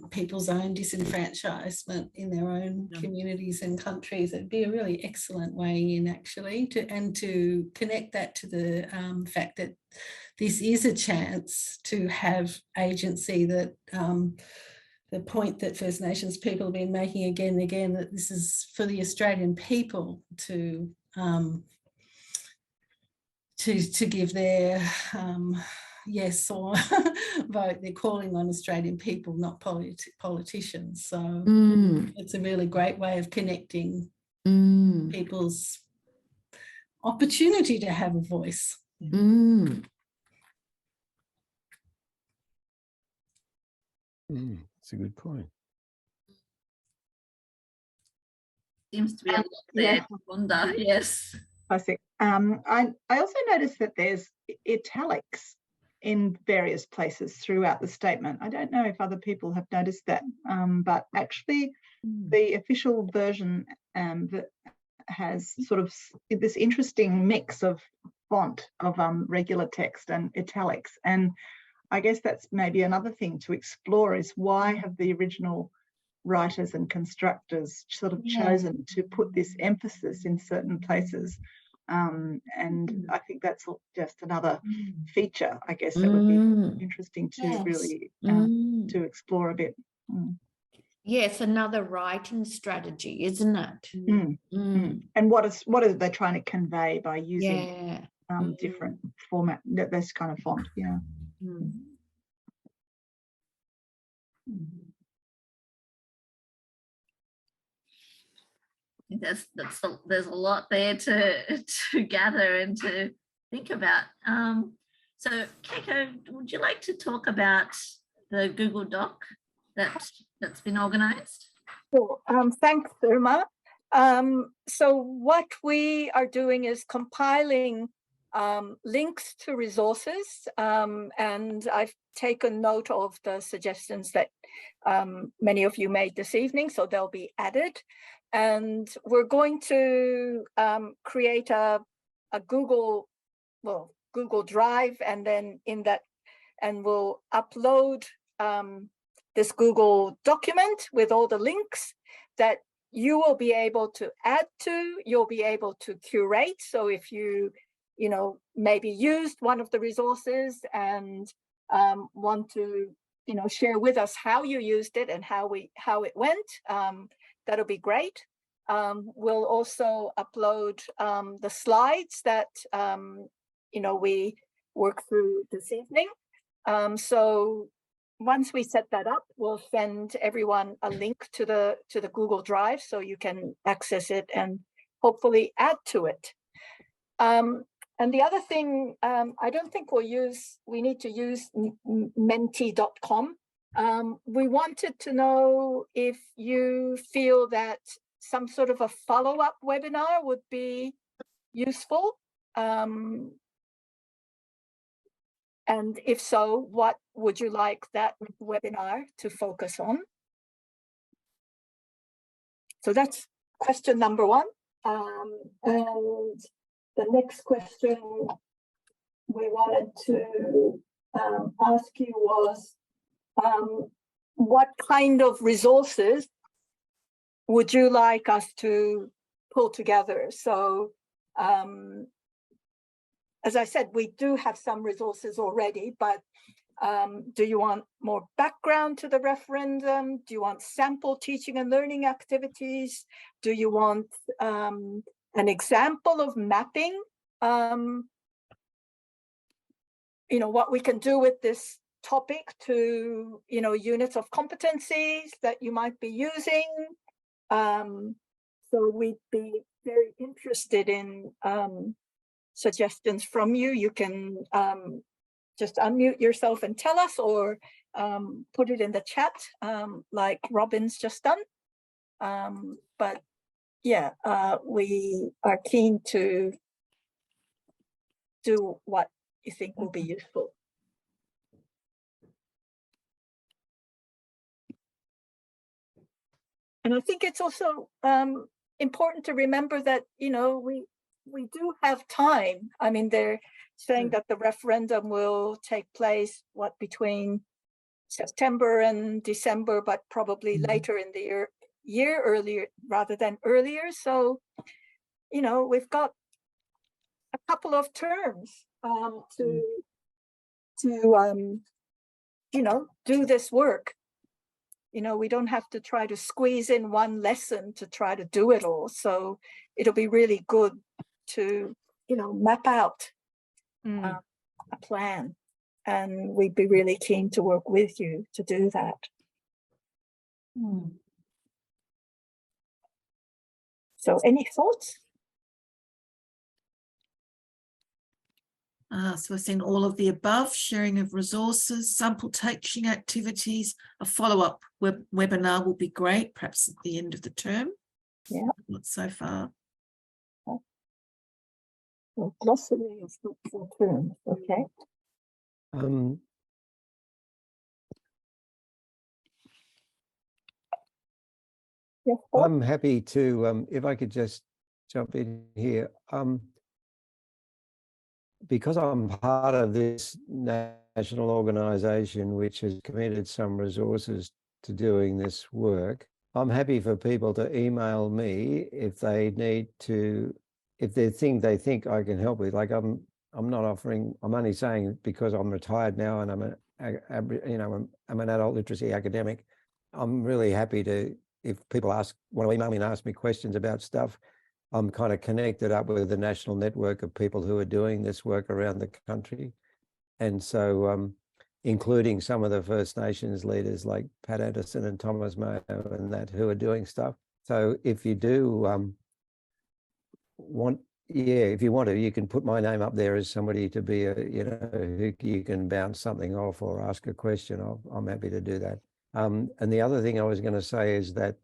people's own disenfranchisement in their own communities and countries. It'd be a really excellent way in, actually, to connect that to the fact that this is a chance to have agency, that the point that First Nations people have been making again and again, that this is for the Australian people to give their yes or vote. They're calling on Australian people, not politicians. So it's a really great way of connecting people's opportunity to have a voice. That's a good point. Seems to be a lot there to wonder. Yes. Classic. I also noticed that there's italics in various places throughout the statement. I don't know if other people have noticed that, but actually the official version that has sort of this interesting mix of font of regular text and italics. And I guess that's maybe another thing to explore, is why have the original writers and constructors sort of chosen to put this emphasis in certain places? And I think that's just another feature, I guess, that would be interesting to really to explore a bit. Yes, another writing strategy, isn't it? And what are they trying to convey by using different format, this kind of font? Yeah. There's a lot there to gather and to think about. So Keiko, would you like to talk about the Google Doc that's been organised? Sure. Thanks, Irma. So what we are doing is compiling links to resources, and I've taken note of the suggestions that many of you made this evening, so they'll be added. And we're going to create a Google Drive, and then in that, and we'll upload this Google document with all the links that you will be able to add to, you'll be able to curate. So if you maybe used one of the resources and want to, share with us how you used it and how it went, that'll be great. We'll also upload the slides that, we work through this evening. So once we set that up, we'll send everyone a link to the Google Drive so you can access it and hopefully add to it. And the other thing, I don't think we need to use menti.com. We wanted to know if you feel that some sort of a follow-up webinar would be useful. And if so, what would you like that webinar to focus on? So that's question number one. And the next question we wanted to ask you was, what kind of resources would you like us to pull together? So, as I said, we do have some resources already, but do you want more background to the referendum? Do you want sample teaching and learning activities? Do you want an example of mapping? What we can do with this topic to, units of competencies that you might be using. So we'd be very interested in suggestions from you. You can just unmute yourself and tell us, or put it in the chat like Robin's just done. But yeah, we are keen to do what you think will be useful. And I think it's also important to remember that, we do have time. I mean, they're saying that the referendum will take place, between September and December, but probably later in the year earlier rather than earlier. So, we've got a couple of terms to do this work. We don't have to try to squeeze in one lesson to try to do it all. So it'll be really good to, map out a plan. And we'd be really keen to work with you to do that. So any thoughts? So we've seen all of the above: sharing of resources, sample teaching activities, a follow-up webinar will be great, perhaps at the end of the term. Yeah. Not so far. Well, glossary of helpful terms, okay. Yes, I'm happy to, if I could just jump in here. Because I'm part of this national organisation which has committed some resources to doing this work, I'm happy for people to email me if they need to if they think I can help with, like I'm not offering, I'm only saying because I'm retired now and I'm I'm an adult literacy academic. I'm really happy to, if people want to email me and ask me questions about stuff, I'm kind of connected up with the national network of people who are doing this work around the country. And so including some of the First Nations leaders like Pat Anderson and Thomas Mayo and that who are doing stuff. So if you do if you want to, you can put my name up there as somebody to be who you can bounce something off or ask a question. I'm happy to do that. And the other thing I was going to say is that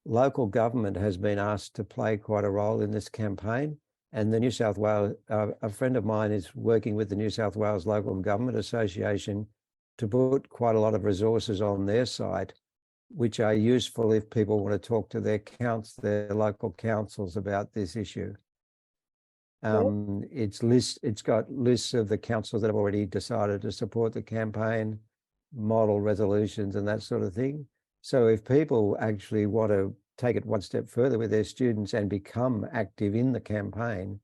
local government has been asked to play quite a role in this campaign. And the New South Wales, a friend of mine is working with the New South Wales Local Government Association to put quite a lot of resources on their site, which are useful if people want to talk to their local councils about this issue. It's got lists of the councils that have already decided to support the campaign, model resolutions and that sort of thing. So if people actually want to take it one step further with their students and become active in the campaign,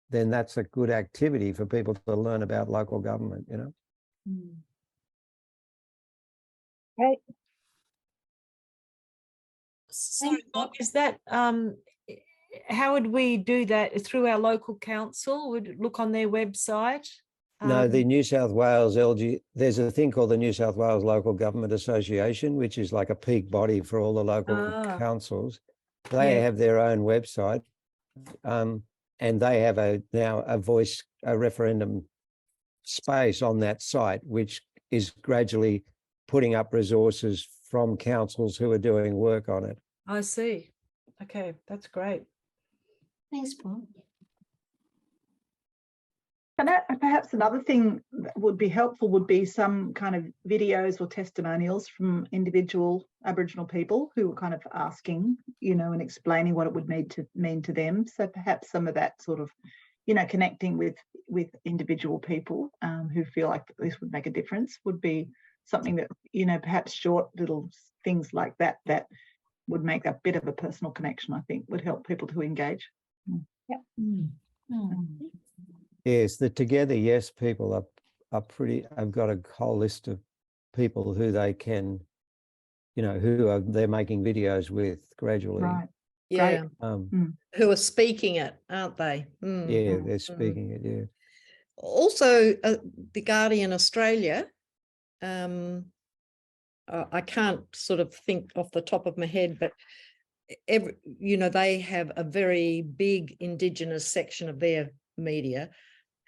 then that's a good activity for people to learn about local government, Right. So Bob, is that how would we do that? Through our local council? Would it look on their website? No, the New South Wales there's a thing called the New South Wales Local Government Association, which is like a peak body for all the local councils. They have their own website, and they have now a referendum space on that site, which is gradually putting up resources from councils who are doing work on it. I see. Okay, that's great. Thanks, Paul. And perhaps another thing that would be helpful would be some kind of videos or testimonials from individual Aboriginal people who are kind of asking, and explaining what it would mean to them. So perhaps some of that sort of, connecting with individual people who feel like this would make a difference would be something that, perhaps short little things like that would make a bit of a personal connection, I think, would help people to engage. Yeah. Yes, the Together Yes people are pretty, I've got a whole list of people who they can, they're making videos with gradually. Right. Yeah. Who are speaking it, aren't they? Yeah, they're speaking it, yeah. Also, The Guardian Australia, I can't sort of think off the top of my head, but they have a very big Indigenous section of their media,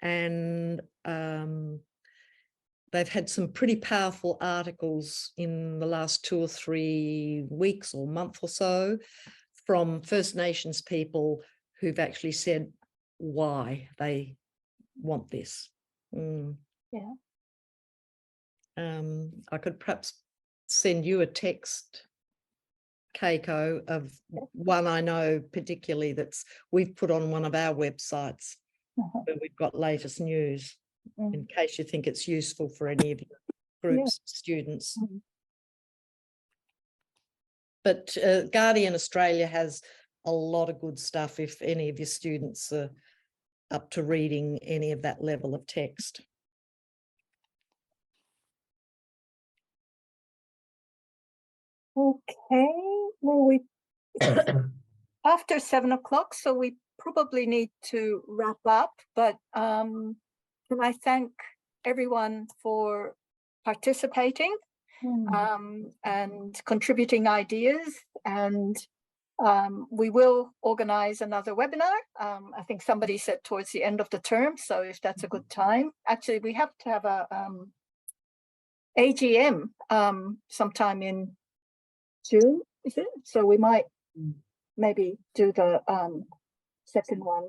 and they've had some pretty powerful articles in the last 2 or 3 weeks or month or so from First Nations people who've actually said why they want this. Yeah. I could perhaps send you a text, Keiko, of one I know particularly we've put on one of our websites where we've got latest news in case you think it's useful for any of your groups, students. But Guardian Australia has a lot of good stuff if any of your students are up to reading any of that level of text. Okay, well, after 7 o'clock, so we probably need to wrap up, but can I thank everyone for participating and contributing ideas, and we will organize another webinar. I think somebody said towards the end of the term, so if that's a good time. Actually, we have to have a AGM sometime in June, is it? So we might maybe do the second one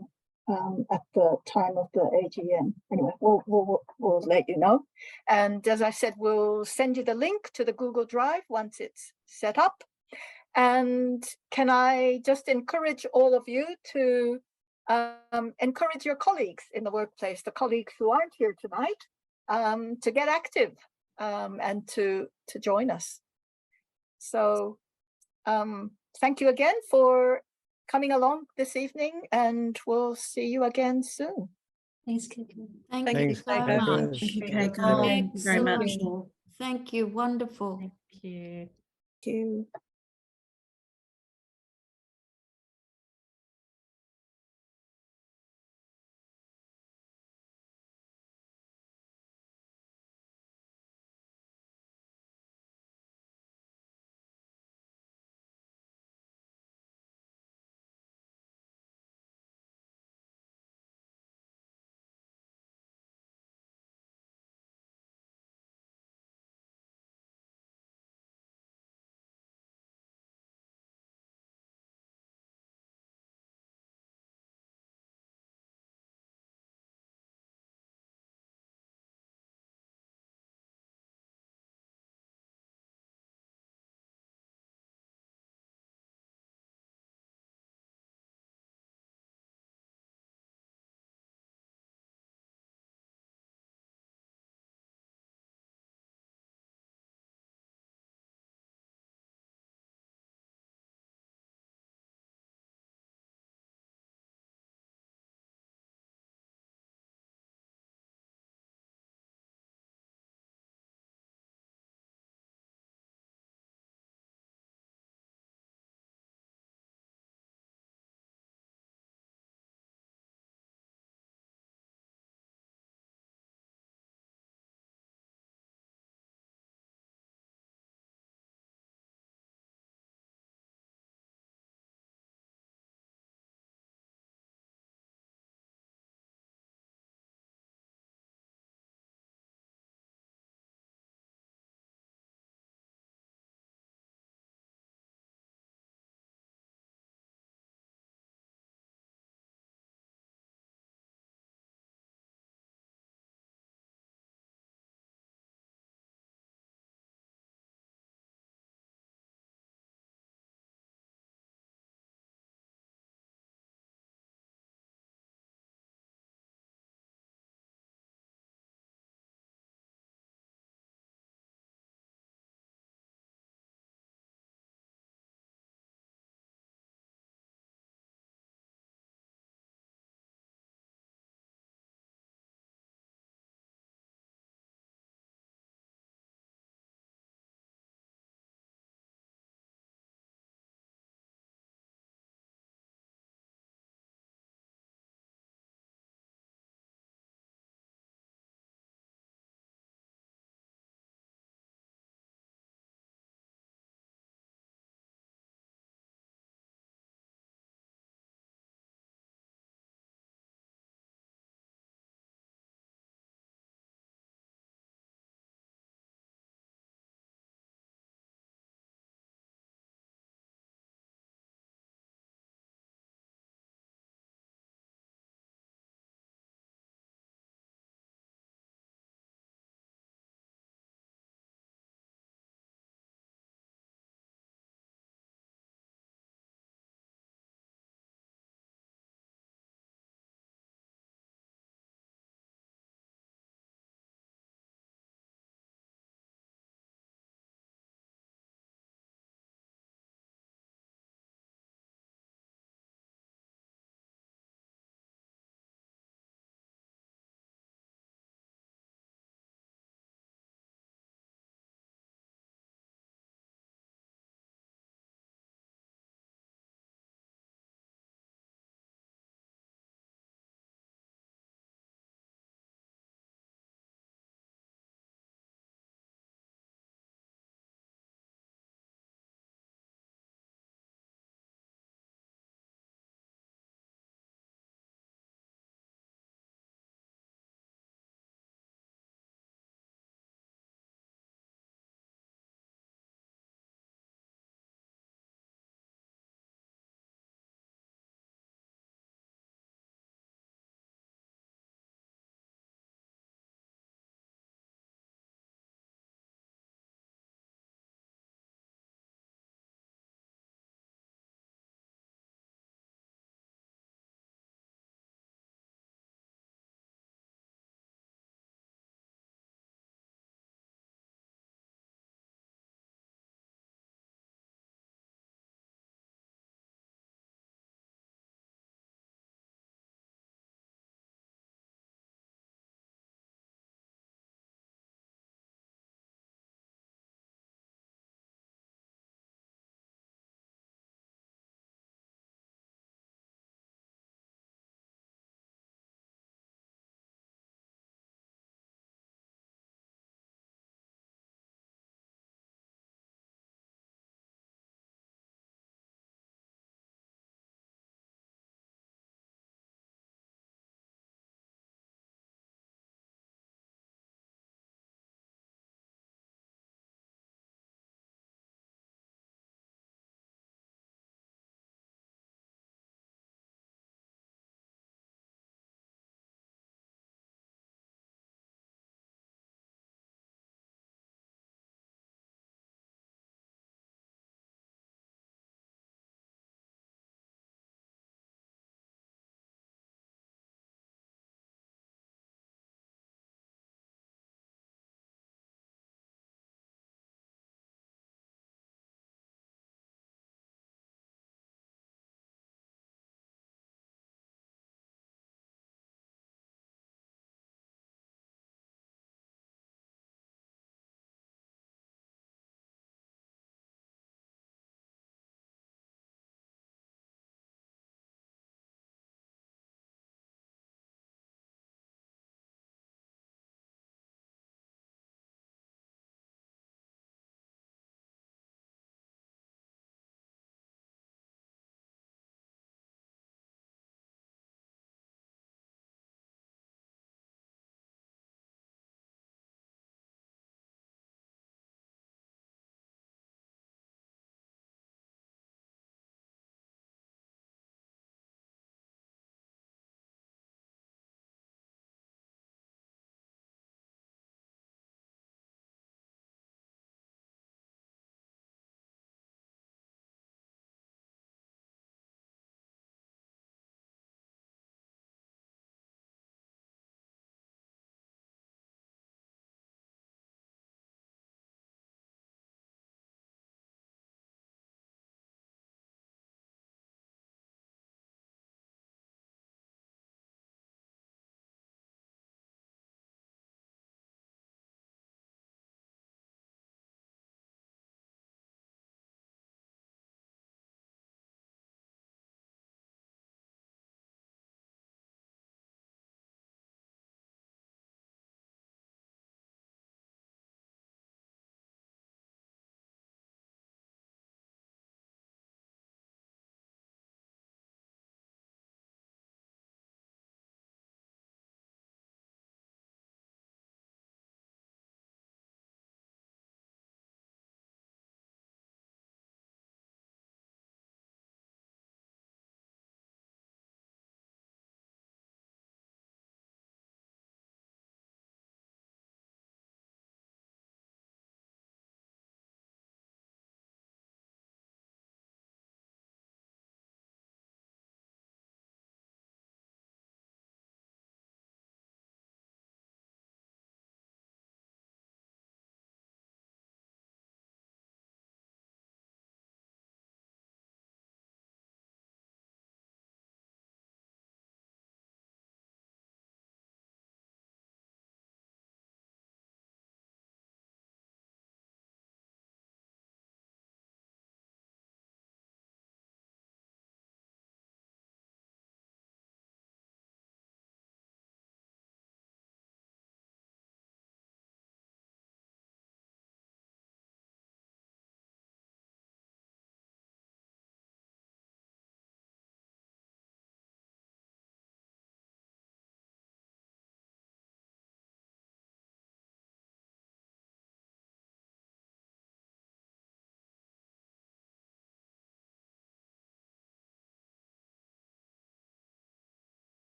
at the time of the AGM. Anyway, we'll let you know. And as I said, we'll send you the link to the Google Drive once it's set up. And can I just encourage all of you to encourage your colleagues in the workplace, the colleagues who aren't here tonight, to get active and to join us. So thank you again for coming along this evening, and we'll see you again soon. Thanks, Kiko. Thank Thank you you so so much. Thank you, Keiko. Thank you very much. Excellent. Thank you. Wonderful. Thank you. Thank you.